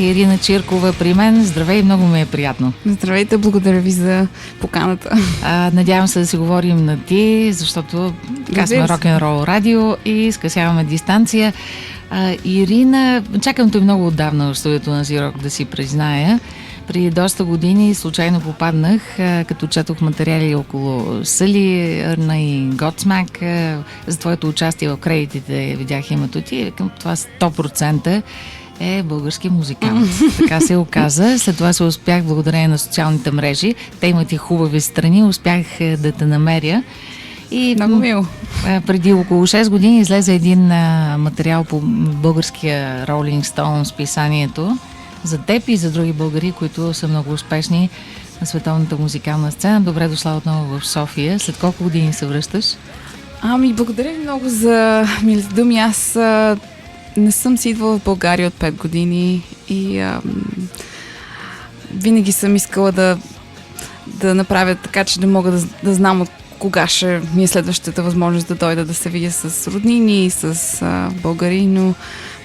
Ирина Чиркова при мен. Здравей, много ми е приятно. Здравейте, благодаря ви за поканата. Надявам се да си говорим на ти, защото така сме рок-н-рол радио и скъсяваме дистанция. Ирина, чакам те много отдавна в студиото на Зирок, да си призная. Преди доста години случайно попаднах, като четох материали около Съли, Ерна и Готсмак. За твоето участие в кредитите видях името ти и към това 100% е български музикант. Така се оказа. След това се успях, благодарение на социалните мрежи. Те имат и хубави страни. Успях да те намеря. И много мило. Преди около 6 години излезе един материал по българския Rolling Stone писанието за теб и за други българи, които са много успешни на световната музикална сцена. Добре дошла отново в София. След колко години се връщаш? Благодаря ви много за милите думи. Аз не съм си идвала в България от 5 години и винаги съм искала да направя така, че да мога да знам от кога ще ми е следващата възможност да дойда да се видя с роднини, с българи, но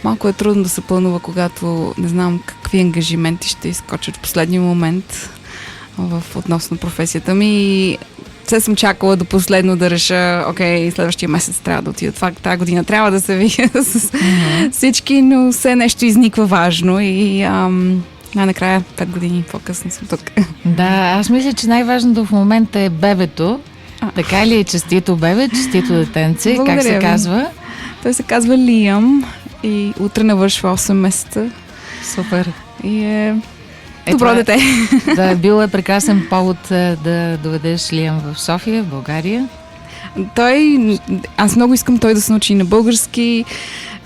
малко е трудно да се планува, когато не знам какви ангажименти ще изкочат в последния момент относно професията ми. И все съм чакала до последно да реша, окей, следващия месец трябва да отида. Тази година трябва да се видя с всички, но все нещо изниква важно и накрая 5 години по-късно съм тук. Да, аз мисля, че най-важното в момента е бебето. Така ли е? Честито бебе, честито детенце? Благодаря, как се казва? Той се казва Лиам и утре навършва 8 месеца. Супер. И добро дете. Да, бил е прекрасен повод да доведеш Лиам в София, в България. Аз много искам той да се научи на български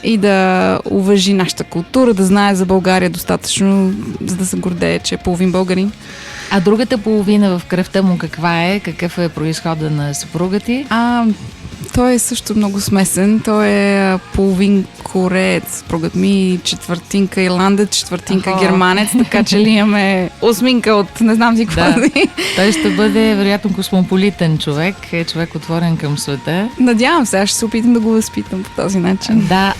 и да уважи нашата култура, да знае за България достатъчно, за да се гордее, че е половин българин. А другата половина в кръвта му каква е? Какъв е произхода на съпруга ти? Той е също много смесен. Той е половин кореец, съпругът ми, четвъртинка ирландец, четвъртинка германец, така че ли имаме осминка от не знам си какво. Да. Той ще бъде вероятно космополитен човек, човек отворен към света. Надявам се, аз ще се опитам да го възпитам по този начин. Да,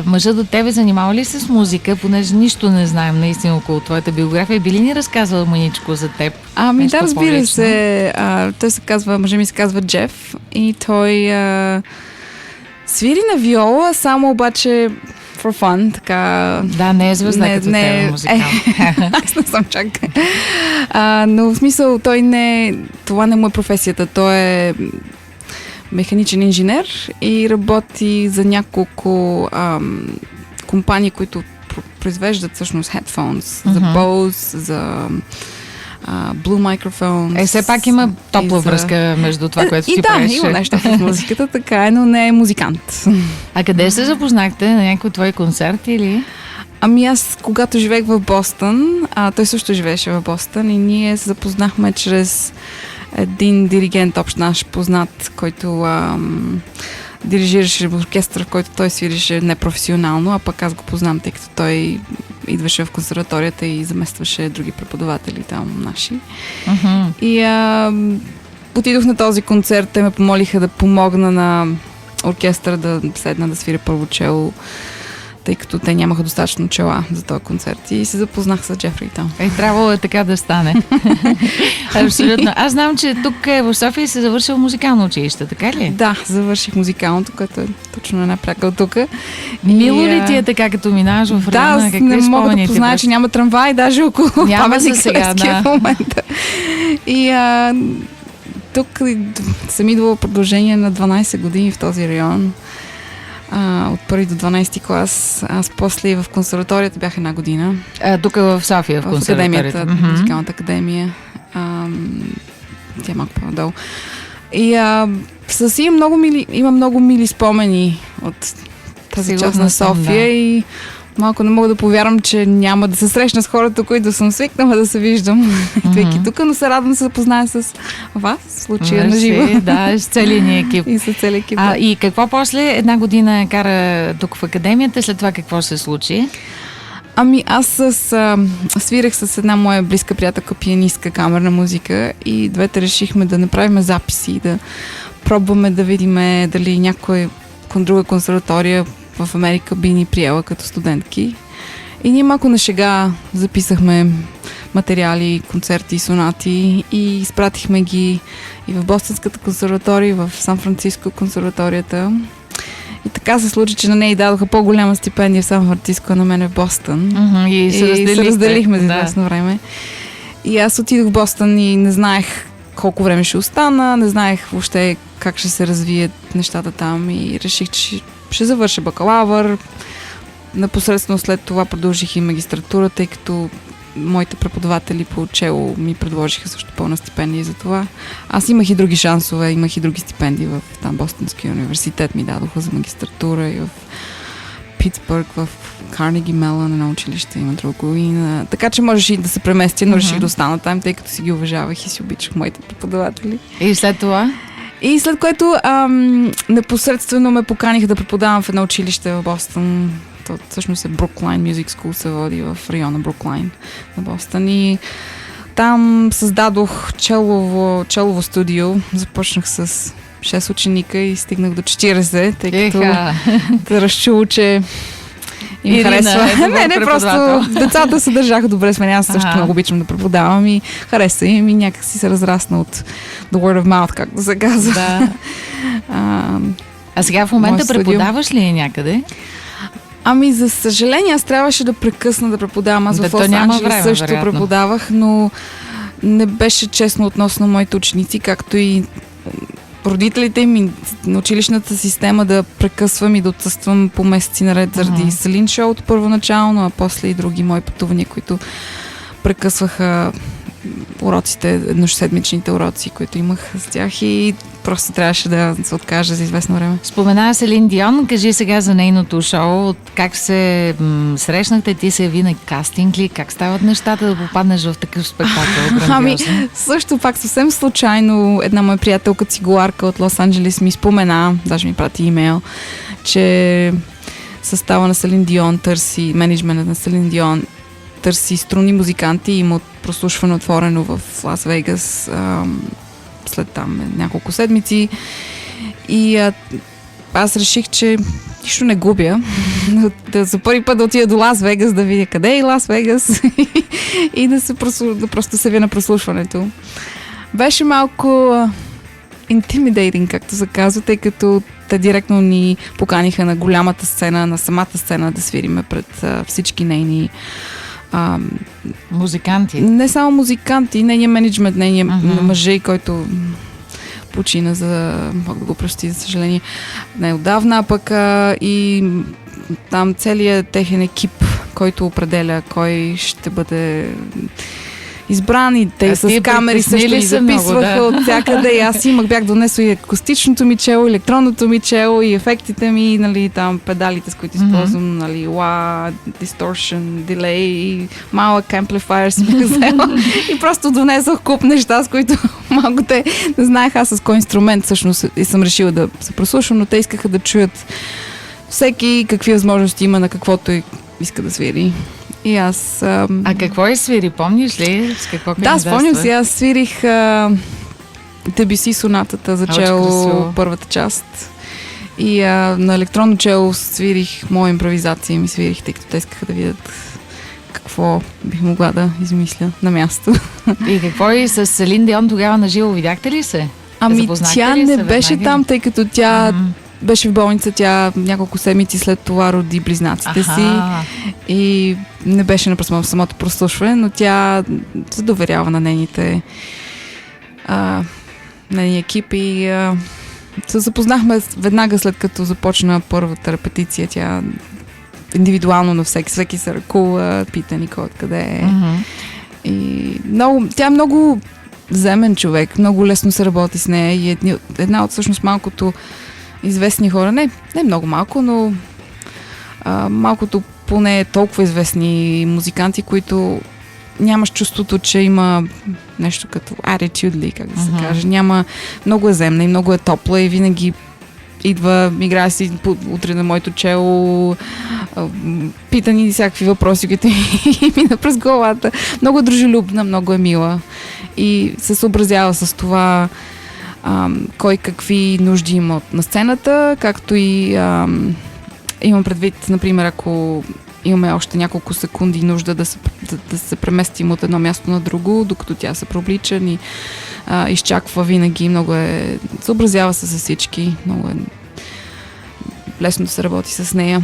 мъжът до тебе занимава ли се с музика, понеже нищо не знаем наистина около твоята биография? Би ли ни разказвал маничко за теб? Да, разбира се. Той се казва, мъжът ми се казва Джеф и той свири на виола, само обаче for fun, така... Да, не е звезда като тебе музикант. Аз не съм чак. Но в смисъл, това не му е професията. Той е механичен инженер и работи за няколко компании, които произвеждат всъщност headphones, за Bose, за Blue Microphone. Все пак има топла връзка между това, което ти правиш. Да, има нещо в музиката, така е, но не е музикант. А къде се запознахте? На някой твой концерт или? Аз, когато живеех в Бостън, той също живееше в Бостън и ние се запознахме чрез един диригент, общ наш познат, който дирижираше оркестър, в който той свирише непрофесионално, а пък аз го познам, тъй като той идваше в консерваторията и заместваше други преподаватели там наши. И отидох на този концерт, те ме помолиха да помогна на оркестъра да седна да свиря първо чело, тъй като те нямаха достатъчно чела за този концерт и се запознах с Джефри там. Трябвало е така да стане. Абсолютно. Аз знам, че тук в София се завършил музикално училище, така ли? Да, завърших музикалното, което е точно една пряка от тук. Мило ли ти е така, като минаваш в района? Да, не мога да позная, че няма трамвай, даже около паметника сега, в момента. И тук съм идвала продължение на 12 години в този район. От първи до 12 клас. Аз после в консерваторията бях една година. Тук в София, в консерваторията. В музикалната академия. Тя е малко по-надолу. И има много мили спомени от тази част на София и малко не мога да повярвам, че няма да се срещна с хората, които съм свикнала да се виждам, идвайки тук, но се радвам да се запозная с вас, в случая на живо. Да, с целия ни екип. И с целия екип. И какво после? Една година кара тук в академията, след това какво се случи? Аз свирах с една моя близка приятелка, пианистка, камерна музика и двете решихме да направим записи, да пробваме да видим дали някой друга консерватория в Америка би ни приела като студентки. И ние малко на шега записахме материали, концерти, сонати и изпратихме ги и в Бостонската консерватория, и в Сан-Франциско консерваторията. И така се случи, че на нея дадоха по-голяма стипендия в Сан-Франциско, а на мен в Бостон. И се разделихме за известно време. И аз отидох в Бостон и не знаех колко време ще остана, не знаех въобще как ще се развият нещата там и реших, че ще завърша бакалавър. Непосредствено след това продължих и магистратура, тъй като моите преподаватели по чело ми предложиха също пълна стипендия за това. Аз имах и други шансове, имах и други стипендии в там Бостонския университет, ми дадоха за магистратура и в Питсбърг, в Карнеги Мелън, едно училище, има друго. Така че можеш и да се преместя, но реших да остана там, тъй като си ги уважавах и си обичах моите преподаватели. И след това? И след което непосредствено ме поканиха да преподавам в едно училище в Бостон. То всъщност е Brookline Music School, се води в района Brookline на Бостон. И там създадох челово студио. Започнах с 6 ученика и стигнах до 40, тъй като да разчул, че им харесва. Не, просто децата се държаха добре с мен. Аз също много обичам да преподавам и хареса им и някак си се разрасна от the word of mouth, както се казва. Да. А сега в момента преподаваш ли някъде? Ами, за съжаление, аз трябваше да прекъсна да преподавам. Аз в Лос-Анджелес също преподавах, но не беше честно относно моите ученици, както и родителите ми на училищната система да прекъсвам и да отсъствам по месеци наред заради Селин шоуто първоначално, а после и други мои пътувания, които прекъсваха уроците, едноседмичните уроци, които имах с тях и просто трябваше да се откажа за известно време. Спомена Селин Дион, кажи сега за нейното шоу, как се срещнахте, ти се яви на кастинг ли, как стават нещата да попаднеш в такъв спектакъл? Ами, също пак съвсем случайно една моя приятелка цигуларка от Лос-Анджелес ми спомена, даже ми прати имейл, че състава на Селин Дион търси, менеджментът на Селин Дион търси струнни музиканти и има прослушване отворено в Лас Вегас след там няколко седмици. И аз реших, че нищо не губя. За първи път да отида до Лас Вегас, да видя къде е Лас Вегас и да просто се вия на прослушването. Беше малко intimidating, както се казва, тъй като те директно ни поканиха на голямата сцена, на самата сцена да свириме пред всички нейни музиканти. Не само музиканти, нейният менеджмент, нейният мъжей, който почина за, мога да го прости, за съжаление, неотдавна, пък и там целият техен екип, който определя кой ще бъде избран и те с камери също ни записваха от всякъде и аз бях донесла и акустичното ми чело, електронното ми чело и ефектите ми, нали, там педалите, с които използвам, нали, wah, distortion, delay и малък amplifier си бях взела и просто донесох куп неща, с които малко те не знаех аз с кой инструмент всъщност и съм решила да се прослушам, но те искаха да чуят всеки какви възможности има на каквото иска да свири. И аз... А какво е свири? Помниш ли? С какво да, спомням си. Аз свирих Дебюси сонатата за чело, първата част. И на електронно чело свирих моя импровизация и ми свирих, тъй като те искаха да видят какво бих могла да измисля на място. И какво и с Селин Дион тогава на живо? Видяхте ли се? Ами тя не беше там, тъй като тя беше в болница, тя няколко седмици след това роди близнаците си и не беше на самото прослушване, но тя се доверява на нейния екип и се запознахме веднага след като започна първата репетиция. Тя индивидуално на всеки се ръкува, пита ни кой откъде е. И тя е много земен човек, много лесно се работи с нея и една от всъщност малкото известни хора, не много малко, но малкото поне толкова известни музиканти, които нямаш чувството, че има нещо като attitude ли, как да се каже. Много е земна и много е топла и винаги идва, играе си утре на моето чело, пита ни всякакви въпроси, които мина през главата. Много е дружелюбна, много е мила и се съобразява с това кой какви нужди има на сцената, както и имам предвид, например, ако имаме още няколко секунди нужда да се преместим от едно място на друго, докато тя се прооблича и изчаква винаги. Много съобразява се с всички. Много е лесно да се работи с нея.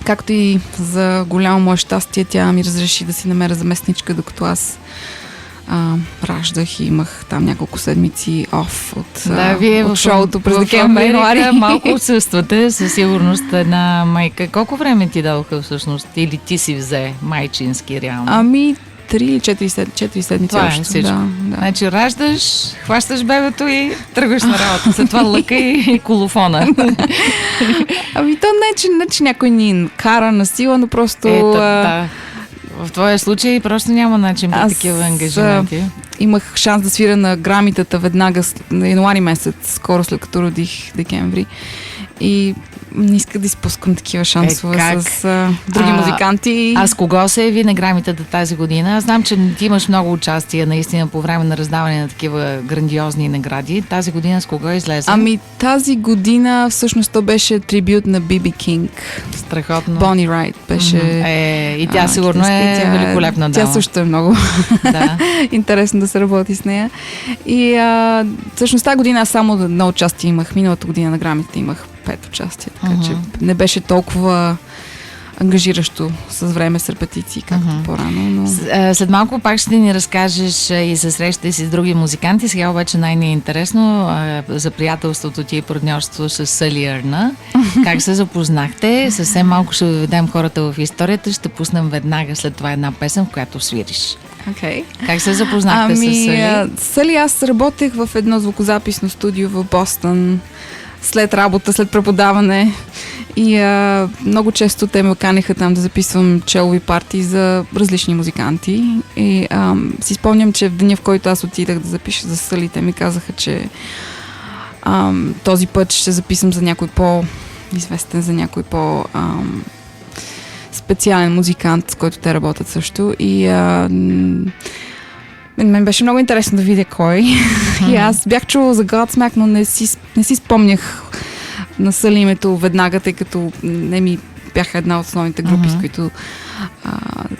Както и за голямо мое щастие, тя ми разреши да си намеря заместничка, докато аз раждах и имах там няколко седмици оф от шоуто през декември, януари. Малко отсъствате, със сигурност една майка. Колко време ти дадоха всъщност? Или ти си взе майчински реално? 3 или 4 седмици. Това още. Е всичко. Да. Значи раждаш, хващаш бебето и тръгваш на работа. След това лъка и колофона. То не, че някой ни кара на сила, но просто... Да. В твоя случай просто няма начин при такива ангажименти. Имах шанс да свира на Грамитата веднага на януари месец, скоро след като родих декември. И не иска да изпускам такива шансове с други музиканти. А с кого се яви на Грамитата тази година? Аз знам, че ти имаш много участие наистина по време на раздаване на такива грандиозни награди. Тази година с кого излезе? Тази година всъщност то беше трибют на Биби Кинг. Страхотно. Бони Райт беше... И тя сигурно е великолепна дама. Тя също е много интересно да се работи с нея. И всъщност тази година аз само на участие имах. Миналата година на Грамите имах 5 участия, така че не беше толкова ангажиращо с време с репетиции, както по-рано. Но... След малко пак ще ни разкажеш и се срещате си с други музиканти. Сега обаче най-ни е интересно за приятелството ти и партньорство с Съли Ерна. Как се запознахте? Съвсем малко ще доведем хората в историята. Ще пуснем веднага след това една песен, в която свириш. Okay. Как се запознахте с Съли? Съли, аз работех в едно звукозаписно студио в Бостън след работа, след преподаване и много често те ме канеха там да записвам челови партии за различни музиканти и си спомням, че в деня, в който аз отидах да запиша за Съли, те ми казаха, че този път ще записам за някой по-известен, за някой специален музикант, с който те работят също и мен беше много интересно да видя кой. И аз бях чувала за Godsmack, но не си спомнях на Съли името веднага, тъй като не ми бяха една от основните групи, с които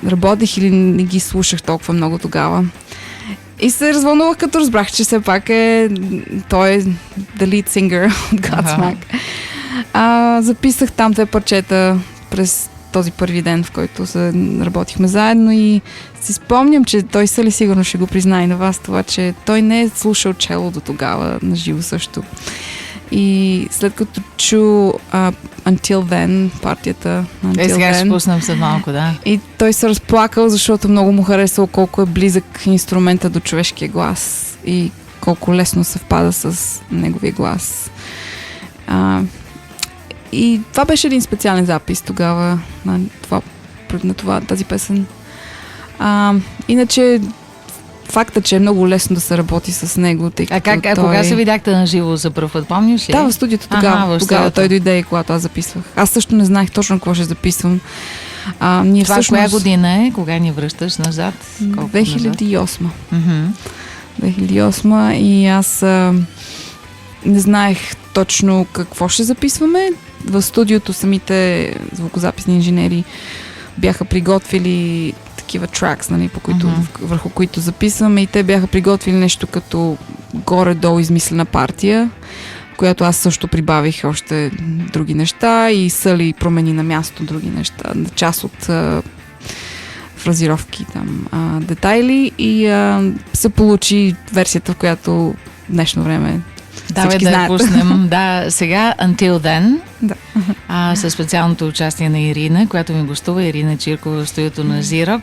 работех или не ги слушах толкова много тогава. И се развълнувах, като разбрах, че все пак той е the lead singer от Godsmack. Записах там 2 парчета през този първи ден, в който работихме заедно и си спомням, че той Съли сигурно ще го признае на вас това, че той не е слушал чело до тогава на живо също. И след като чу Until Then, партията на Until сега Then, ще пуснем след малко, да. И той се разплакал, защото много му харесал колко е близък инструмента до човешкия глас и колко лесно съвпада с неговия глас. И това беше един специален запис тогава на тази песен. Иначе факта, че е много лесно да се работи с него, тъй като кога се видяхте на живо за пръв път, помниш ли? Да, в студиото тогава. Тогава той дойде и когато аз записвах. Аз също не знаех точно какво ще записвам. Това всъщност... коя година е? Кога ни връщаш назад? 2008. 2008 и аз не знаех точно какво ще записваме. В студиото самите звукозаписни инженери бяха приготвили такива тракс, нали, върху които записваме и те бяха приготвили нещо като горе-долу измислена партия, която аз също прибавих още други неща и Съли промени на място други неща, част от фразировки там, детайли и се получи версията, в която в днешно време давай да я пуснем. Да, сега Until Then. Да. Със специалното участие на Ирина, която ми гостува. Ирина Чиркова в студиото на Зирок.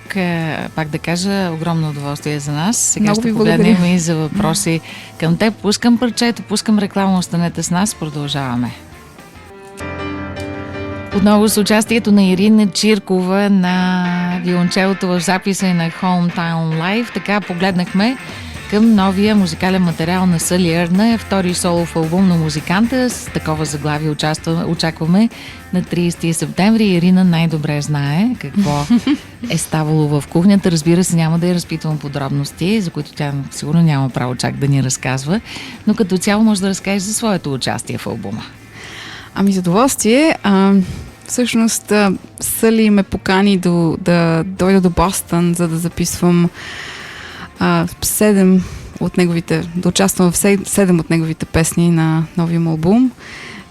Пак да кажа, огромно удоволствие за нас. Сега много ще погледнем и за въпроси към теб. Пускам парчето, пускам реклама, останете с нас, продължаваме. Отново с участието на Ирина Чиркова на виолончелото в записа и на Hometown Live. Така погледнахме към новия музикален материал на Съли Ерна, втори солов албум на музиканта. С такова заглавие очакваме на 30 септември. Ирина най-добре знае какво е ставало в кухнята. Разбира се, няма да я разпитвам подробности, за които тя сигурно няма право чак да ни разказва, но като цяло може да разкажеш за своето участие в албума. За удоволствие. Всъщност, Сали ме покани да дойда до Бостън, за да записвам 7 от неговите, да участвам в 7 от неговите песни на новия му албум.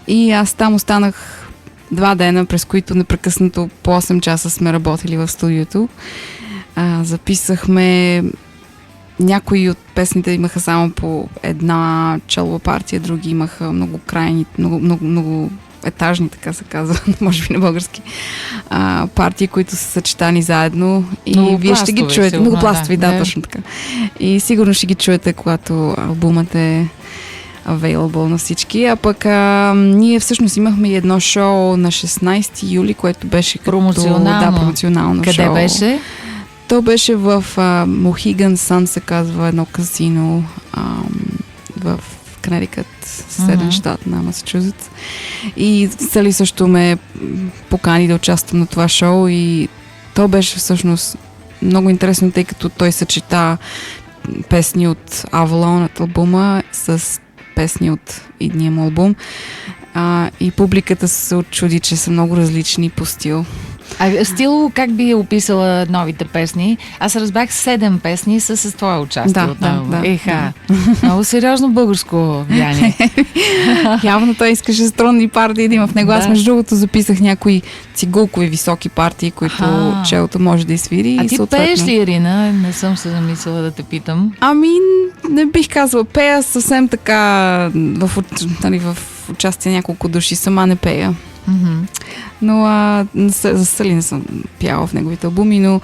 И аз там останах 2 дена, през които непрекъснато по 8 часа сме работили в студиото. Записахме някои от песните имаха само по една челова партия, други имаха много крайни, много етажни, така се казва, може би на български, партии, които са съчетани заедно и вие ще ги чуете. Многопластови, да, точно така. И сигурно ще ги чуете, когато албумът е available на всички. А пък ние всъщност имахме едно шоу на 16 юли, което беше промоционално Къде шоу. беше? То беше в Mohegan Sun, се казва, едно казино в Конектикът, съседен щат на Масачузетс. И Сали също ме покани да участвам на това шоу и то беше всъщност много интересно, тъй като той съчета песни от Avalon, от албума, с песни от идния му албум. И публиката се очуди, че са много различни по стил. Стилово, как би описала новите песни? Аз разбрах 7 песни с твое участие от него. Много сериозно българско влияние. Явно той искаше струнни партии да има в него. Аз между другото записах някои цигулкови високи партии, които челото може да изсвири. А ти пееш ли, Ирина? Не съм се замислила да те питам. Не бих казала. Пея съвсем така в участие няколко души. Сама не пея. Но за Сали не съм пяла в неговите албуми, но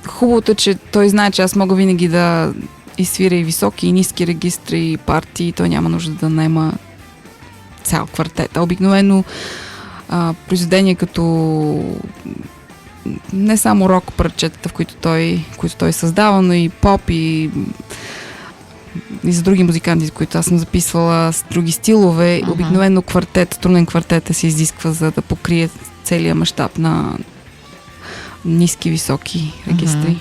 хубавото е, че той знае, че аз мога винаги да изсвиря и високи и ниски регистри и партии. Той няма нужда да наема цял квартет. Обикновено произведения като не само рок парчетата, които той създава, но и поп и за други музиканти, с които аз съм записвала с други стилове. Обикновено струнен квартет се изисква, за да покрие целия мащаб на ниски, високи регистри.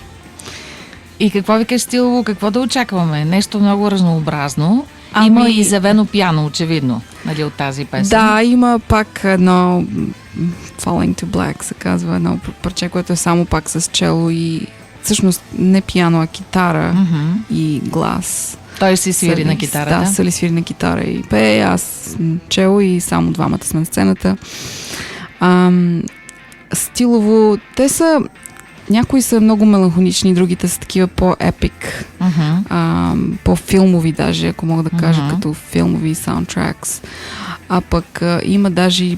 И какво викаш стилово? Какво да очакваме? Нещо много разнообразно. Има и завено пиано, очевидно, нали, от тази песен. Да, има пак едно Falling to Black, се казва, едно парче, което е само пак с чело и всъщност не пиано, а китара и глас. Той си свири на китарата? Да, Сали свири на китара и пее, аз чело и само двамата сме на сцената. Стилово, някои са много меланхонични, другите са такива по-епик, по-филмови даже, ако мога да кажа, като филмови саундтракс. А пък има даже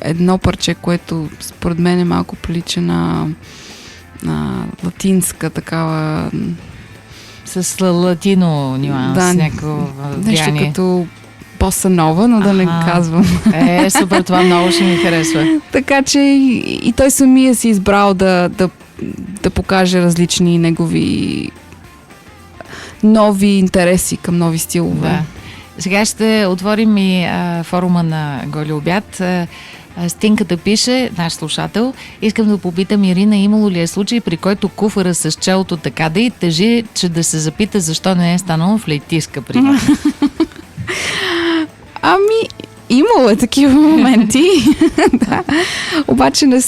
едно парче, което според мен е малко прилича на латинска такава... С латино нюанс, някакво влияние. Нещо като боса нова, но да не казвам. Супер, това много ще ми харесва. Така че и той самия си избрал да покаже различни негови нови интереси към нови стилове. Да. Сега ще отворим и форума на Голи обяд. Стинката пише, наш слушател: искам да попитам Ирина, имало ли е случай, при който куфара с челото така да й тежи, че да се запита защо не е станало флейтистка, примерно? Имало е такива моменти. Да. Обаче не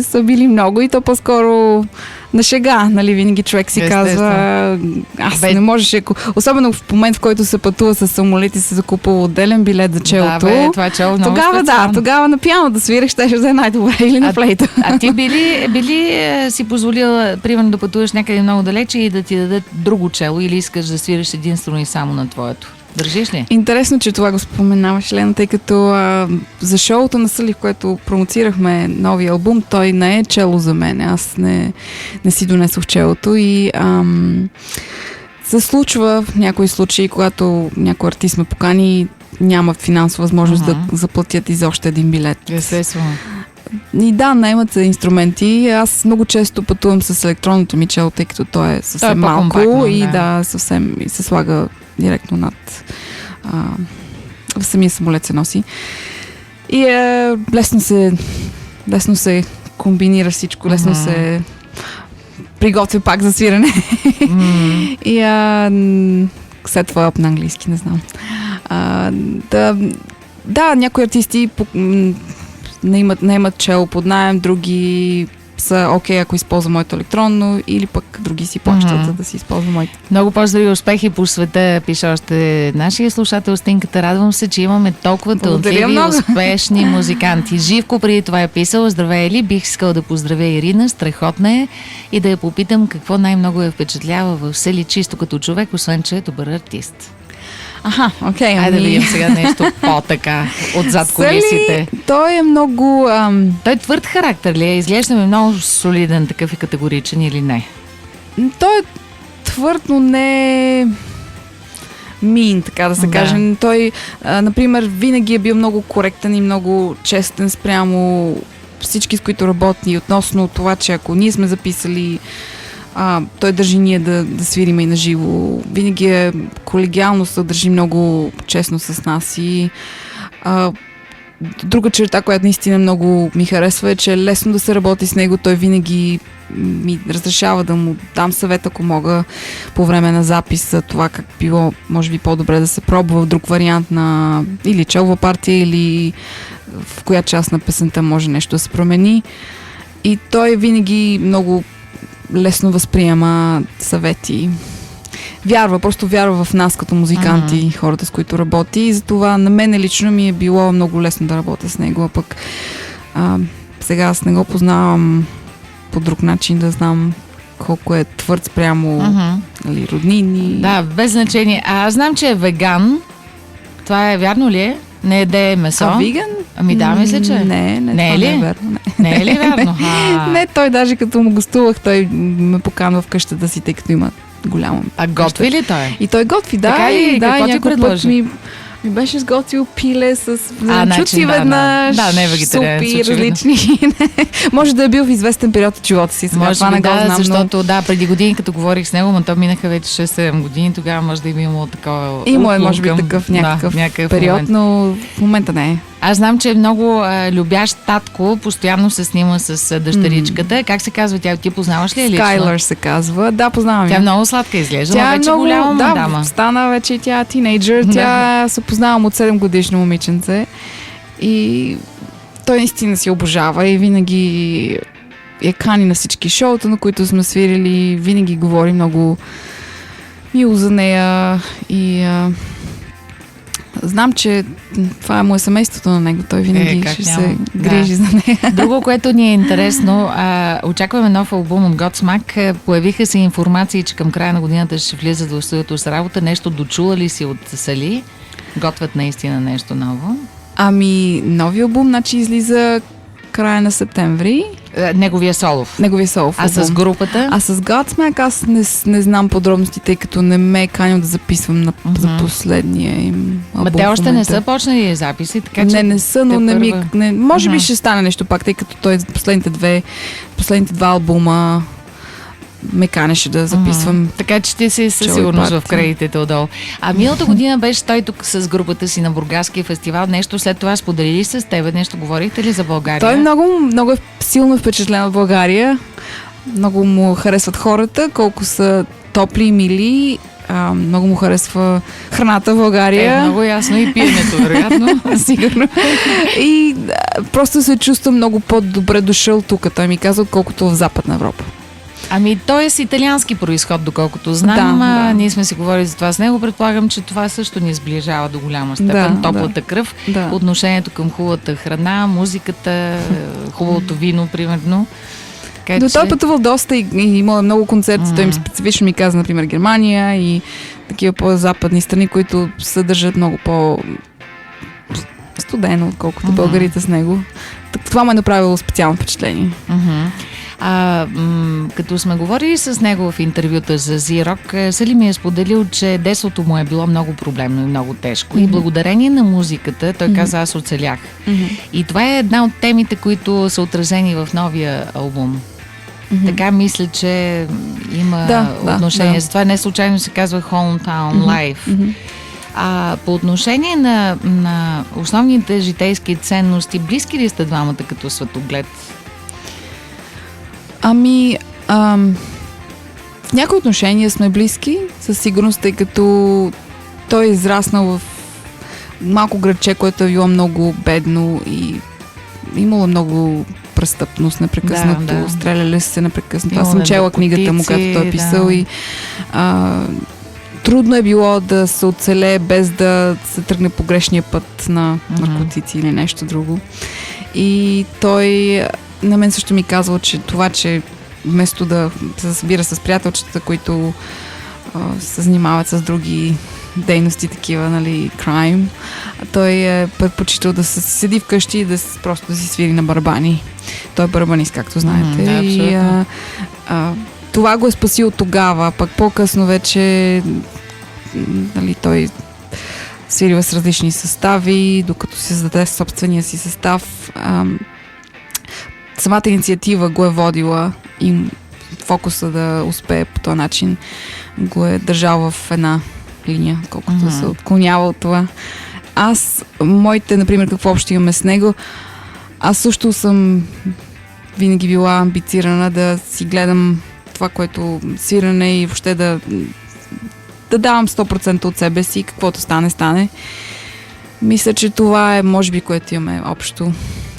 са били много и то по-скоро на шега, нали, винаги човек си казва, не можеш, особено в момент, в който се пътува с самолет и се закупува отделен билет за челото. Да, това чело много специално. Тогава на пиано да свириш, ще да е най-добре, или на флейта. А ти били си позволила, примерно, да пътуваш някъде много далече и да ти дадат друго чело, или искаш да свириш единствено и само на твоето? Държиш ли? Интересно, че това го споменаваш, Лена, тъй като за шоуто на Сали, в което промоцирахме новия албум, той не е чело за мен. Аз не си донесох челото и се случва в някои случаи, когато някой артист ме покани, няма финансова възможност да заплатят и за още един билет. Естествено. И да, наемат се инструменти. Аз много често пътувам с електронното ми чело, тъй като то е съвсем малко и съвсем се слага директно над в самия самолет се носи. И лесно се комбинира всичко, лесно се приготвя пак за свирене. И след това на английски, не знам. Да, някои артисти не имат чело под наем, други са окей, ако използва моето електронно, или пък други си плащат, за да си използва моите. Много поздрави, успехи по света, пише още нашия слушател Стинката. Радвам се, че имаме толкова талантливи, успешни музиканти. Живко преди това е писал: здравей Ели, бих искал да поздравя Ирина, страхотна е, и да я попитам какво най-много я впечатлява в Сели чисто като човек, освен че е добър артист. Аха, окей. Айде да видим сега нещо по-така отзад колисите. Той е много... Той е твърд характер ли е? Изглежда ми много солиден, такъв и категоричен, или не? Той е твърд, но не мин, така да се каже. Той, например, винаги е бил много коректен и много честен спрямо всички, с които работи, относно това, че ако ние сме записали, той държи ние да свирим и на живо. Винаги е колегиално, се държи много честно с нас и друга черта, която наистина много ми харесва, е, че е лесно да се работи с него. Той винаги ми разрешава да му дам съвет, ако мога, по време на запис, за това как било, може би, по-добре да се пробва в друг вариант на или челва партия, или в коя част на песента може нещо да се промени. И той винаги много лесно възприема съвети. Просто вярва в нас като музиканти, хората, с които работи, и затова на мен лично ми е било много лесно да работя с него, а пък сега аз не го познавам по друг начин, да знам колко е твърд спрямо роднини. Да, без значение. Аз знам, че е веган. Това е вярно ли е? Не еде месо? Веган? Ами да, мисля, че не е ли? Верно, не е ли вярно? Не, той даже като му гостувах, той ме поканва в къщата си, тъй като има голяма. А готви ли той? И той готви, да. Така ли? Какво ти предложи? Ми беше сготвил пиле с зеленчуци веднъж, супи различни. Може да е бил в известен период от живота си. Сега това не го знам, защото преди години, като говорих с него, но то минаха вече 6-7 години, тогава може да има имало такова... Има може би такъв някакъв период, момент. Но в момента не е. Аз знам, че е много любящ татко, постоянно се снима с дъщеричката. Как се казва тя? Ти познаваш ли я лично? Скайлър се казва. Да, познавам я. Тя много сладка изглежда, тя но вече много, голяма дама. Стана вече тя тинейджър. Тя се познавам от 7 годишно момиченце. И той наистина си обожава и винаги я кани на всички шоута, на които сме свирили. Винаги говори много мило за нея и... знам, че това е семейството на него. Той винаги ще се грижи за нея. Друго, което ни е интересно, очакваме нов албум от Godsmack. Появиха се информации, че към края на годината ще влизат в студиото с работа. Нещо дочула ли си от Сали? Готвят наистина нещо ново? Нови албум, значи излиза края на септември. Неговия солов. А с групата? А с Godsmack аз не знам подробности, тъй като не ме е канил да записвам за последния им албум. Те още не са почнали записи, така че... Не са, но може би ще стане нещо пак, тъй като той последните два албума ме канеше да записвам. Така че ти си със сигурност в кредитите отдолу. Миналата година беше той тук с групата си на Бургаския фестивал. Нещо след това споделили с тебе? Нещо говорихте ли за България? Той много е силно впечатлен от България. Много му харесват хората, колко са топли и мили. Много му харесва храната в България. Много ясно, и пиенето, вероятно. Сигурно. И просто се чувства много по-добре дошъл тук. Той ми каза, отколкото в Западна Европа. Той е с италиански произход, доколкото знам. Да. Ние сме си говорили за това с него. Предполагам, че това също ни сближава до голяма степен. Топлата кръв, отношението към хубавата храна, музиката, хубавото вино, примерно. До той пътувал доста и имал много концерти. Той ми специфично ми каза, например, Германия и такива по-западни страни, които съдържат много по-студено, отколкото българите с него. Това ме е направило специално впечатление. Като сме говорили с него в интервюта за Z-Rock, Сали ми е споделил, че детството му е било много проблемно и много тежко. И благодарение на музиката, той каза, аз оцелях. И това е една от темите, които са отразени в новия албум. Така мисля, че има отношение. Затова не случайно се казва Hometown Life. По отношение на основните житейски ценности, близки ли сте двамата като светоглед? В някои отношения сме близки, със сигурност, тъй като той е израснал малко градче, което е било много бедно и имало много престъпност непрекъснато, стреляли се непрекъснато. Аз съм чела книгата му, която той е писал и трудно е било да се оцелее без да се тръгне по грешния път на наркотици или нещо друго. И той на мен също ми казва, че това, че вместо да се събира с приятелчета, които се занимават с други дейности, такива, нали, crime, той е предпочитал да се седи вкъщи и просто да си свири на барабани. Той е барабанист, както знаете. И това го е спасил тогава, пък по-късно вече, нали, той свирива с различни състави, докато си създаде собствения си състав. Самата инициатива го е водила и фокуса да успее по този начин го е държал в една линия, колкото се отклонява от това. Моите, например, какво общо имаме с него, аз също съм винаги била амбицирана да си гледам това, което свиране и въобще да давам 100% от себе си, каквото стане. Мисля, че това е, може би, което имаме общо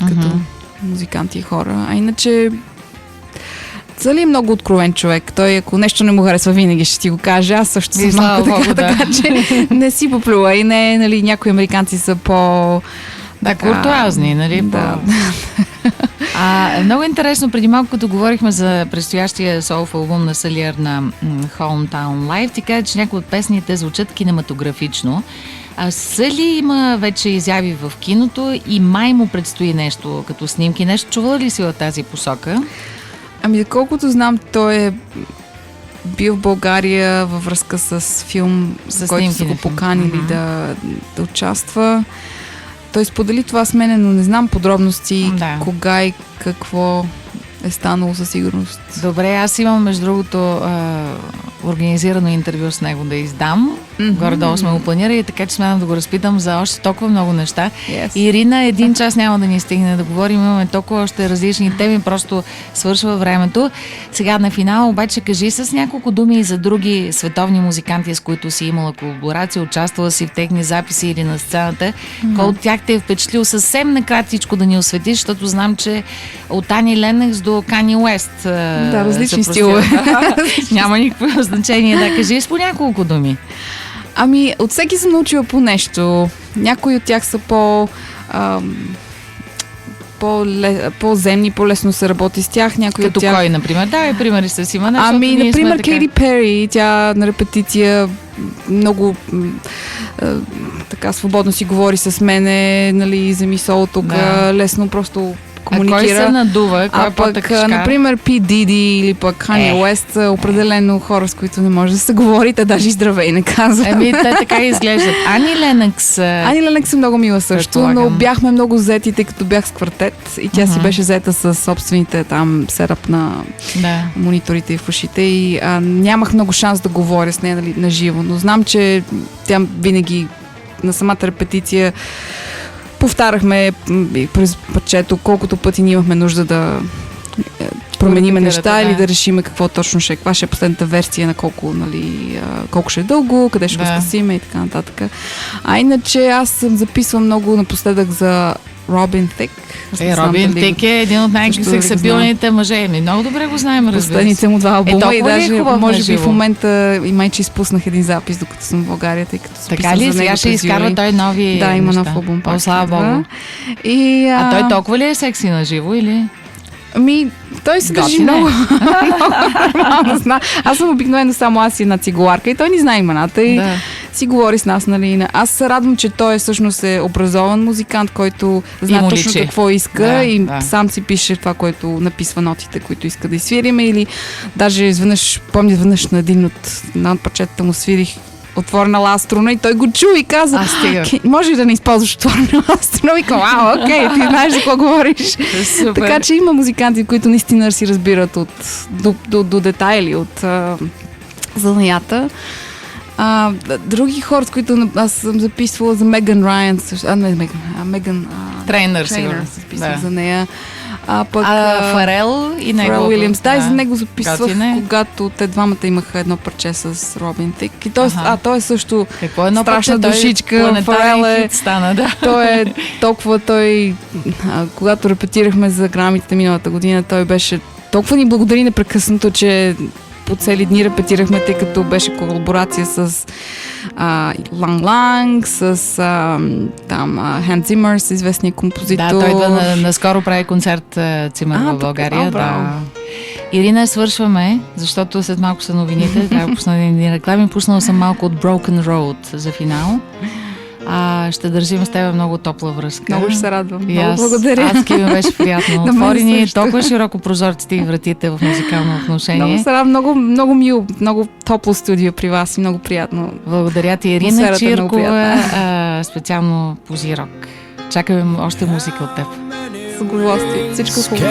като музиканти и хора. А иначе Зали е много откровен човек. Той, ако нещо не му харесва, винаги ще ти го каже. Аз също съм малко така, че не си поплюва. И не, нали, някои американци са куртуазни, нали? Да. Много интересно, преди малко, като говорихме за предстоящия солф албум на Салиер на Hometown Live, ти каза, че някои от песните звучат кинематографично. Сали има вече изяви в киното и май му предстои нещо като снимки. Нещо чувала ли си от тази посока? Доколкото знам, той е бил в България във връзка с филм, с който са го поканили да участва. Той сподели това с мене, но не знам подробности, кога и какво е станало със сигурност. Добре, аз имам, между другото, организирано интервю с него да издам. Горе-долу сме го планирали, така че смятам да го разпитам за още толкова много неща. Ирина, един час няма да ни стигне да говорим, имаме толкова още различни теми, просто свършва времето. Сега на финала обаче кажи с няколко думи и за други световни музиканти, с които си имала колаборация, участвала си в техни записи или на сцената. Кой от тях те е впечатлил съвсем накратичко да ни осветиш, защото знам, че от Ани Ленъкс до Кани Уест. Да, различни стилове. Няма никакво значение. Да, кажи с по няколко думи. От всеки съм научила по нещо. Някои от тях са по-земни, по-лесно се работи с тях. Някои като от тях... кой, например? Давай примери с има. Например, Кейти Пери. Тя на репетиция много така свободно си говори с мене, нали, вземи соло тук, лесно просто комуникира. Кой се надува? Кой пък, например, P. Diddy или пък Kanye West, определено хора, с които не може да се говори, те даже и здравей не казват. Те така изглеждат. Ани Ленъкс е много мила също, но бяхме много заети, тъй като бях с квартет и тя си беше заета с собствените там серап на мониторите и в ушите и нямах много шанс да говоря с нея, нали, на живо, но знам, че тя винаги на самата репетиция повтаряхме през парчето колкото пъти ние имахме нужда да промениме неща или да решиме какво точно каква ще е последната версия на колко ще е дълго, къде ще го скъсиме и така нататък. Иначе аз съм записвала много напоследък за Робин Тик. Робин Тик е един от най-сексапилните мъже. Много добре го знаем, разбира се. Последните му 2 албума и даже може би в момента и майче изпуснах един запис, докато съм в България, тъй като съм така ли? Сега ще изкарва той нови Да, има нов албум. Слава Богу. Той толкова ли е секси на живо или? Той се държи много нормално. Аз съм обикновено само аз и една цигуларка и той ни знае имената и си говори с нас, нали. Аз се радвам, че той всъщност е образован музикант, който знае точно какво иска и сам си пише това, което написва нотите, които иска да изсвириме или даже изведнъж на един от парчетата му свирих отворена ла струна и той го чу и каза, може ли да не използваш отворена ла струна? И казва, окей, ти знаеш за какво говориш. Така че има музиканти, които наистина си разбират до детайли от занаята. Други хора, с които аз съм записвала за Меган Райан, Меган Трейнър, записвах за нея. Пък Фарел и него. Фарел Уилямс. Да, и за него записвах, Готине. когато те двамата имаха едно парче с Робин Тик. И той е също Какво е едно страшна парче? душичка. Фарел е... стана, да. Той е толкова, когато репетирахме за грамите миналата година, той беше толкова ни благодари непрекъснато, че по цели дни репетирахме, тъй като беше колаборация с Ланг Ланг, с Ханс Зимър, с известния композитор. Да, той идва наскоро прави концерт Цимър в България. Да. Ирина, свършваме, защото след малко са новините. Трябва да пусна ни реклами. Пуснала съм малко от Broken Road за финал. Ще държим с теб много топла връзка. Много ще се радвам. Много благодаря. Адски ми беше приятно. Отвори ни толкова широко прозорците и вратите в музикално отношение. Много се радвам. Много мил, много топло студио при вас и много приятно. Благодаря ти, Ирина Чиркова, специално по Зирок. Чакаме още музика от теб. С удоволствие. Всичко хубаво.